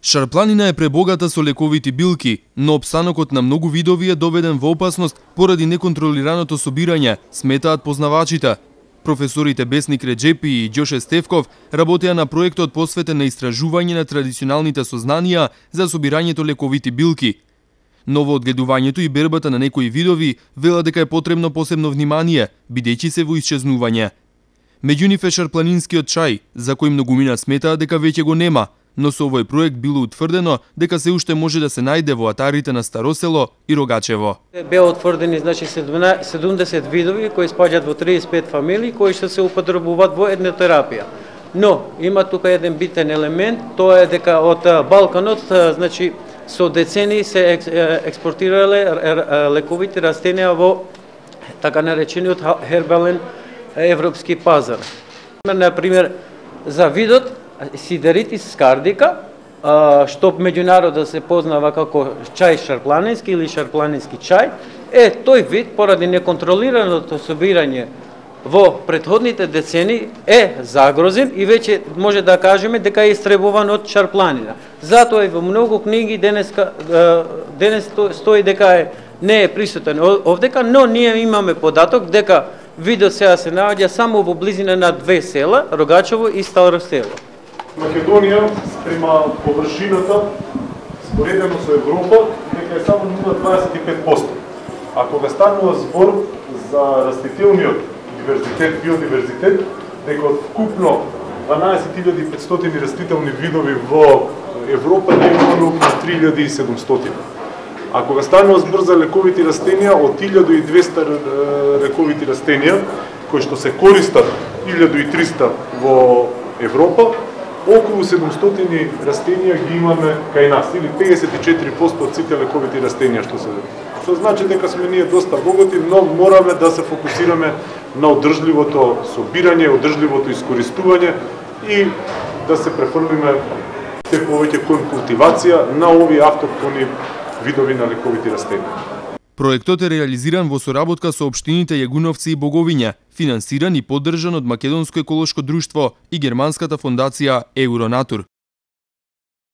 Шарпланина е пребогата со лековити билки, но опстанокот на многу видови е доведен во опасност поради неконтролираното собирање, сметаат познавачите. Професорите Бесник Реджепи и Ѓоше Стевков работеа на проектот посветен на истражување на традиционалните сознанија за собирањето лековити билки. Но во одгледувањето и бербата на некои видови велат дека е потребно посебно внимание, бидејќи се во исчезнување. Меѓу нив е шарпланинскиот чај, за кој многумина сметаат дека веќе го нема, но со овој проект било утврдено дека се уште може да се најде во атарите на Старосело и Рогачево. Беа утврдени 70 видови кои спаѓаат во 35 фамилии кои што се употребуваат во етнотерапија. Но има тука еден битен елемент, тоа е дека од Балканот, со децени се експортирале лековите растенија во така наречениот хербален европски пазар. Например, за видот Сидеритис скардика, што меѓународно се познава како чај шарпланински или шарпланински чај, тој вид поради неконтролираното собирање во претходните децени е загрозен и веќе може да кажеме дека е истребуван од шарпланина. Затоа и во многу книги денес стои дека не е присутен овдека, но ние имаме податок дека видот сега се наоѓа само во близина на две села, Рогачево и Старо село. Македонија спрема површината, споредено со Европа, дека е само 0,25%. А кога станува збор за растителниот диверзитет, биодиверзитет, дека од вкупно 12.500 растителни видови во Европа не имаме околу 3.700. А кога станува збор за лековити растенија, од 1.200 лековити растенија, кои што се користат 1.300 во Европа, околу 700 растенија ги имаме кај нас, или 54% од сите лековити растенија што значи дека сме ние доста богати, но мораме да се фокусираме на одржливото собирање, одржливото искористување и да се префрлиме се повеќе кон култивација на овие автохтони видови на лековити растенија. Проектот е реализиран во соработка со општините Јагуновци и Боговиња, финансиран и поддржан од Македонско еколошко друштво и германската фондација Евронатур.